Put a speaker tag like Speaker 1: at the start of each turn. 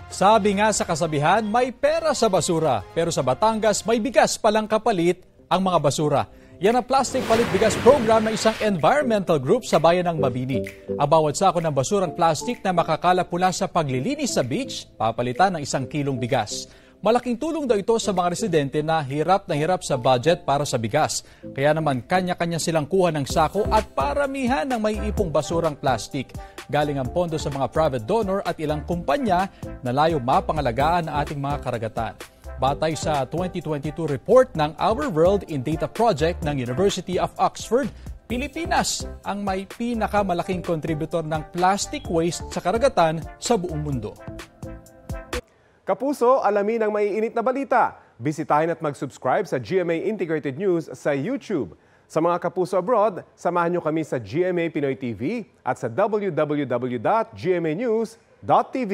Speaker 1: Sabi nga sa kasabihan, may pera sa basura. Pero sa Batangas, may bigas palang kapalit ang mga basura. Yan ang Plastic Palit Bigas program ng isang environmental group sa bayan ng Mabini. Ang bawat sako ng basurang plastic na makakalap mula sa paglilinis sa beach, papalitan ng 1 kilong bigas. Malaking tulong daw ito sa mga residente na hirap sa budget para sa bigas. Kaya naman kanya-kanya silang kuha ng sako at paramihan ng may ipong basurang plastic. Galing ang pondo sa mga private donor at ilang kumpanya na layo mapangalagaan ang ating mga karagatan. Batay sa 2022 report ng Our World in Data Project ng University of Oxford, Pilipinas ang may pinakamalaking kontributor ng plastic waste sa karagatan sa buong mundo.
Speaker 2: Kapuso, alamin ang maiinit na balita. Bisitahin at mag-subscribe sa GMA Integrated News sa YouTube. Sa mga kapuso abroad, samahan niyo kami sa GMA Pinoy TV at sa www.gmanews.tv.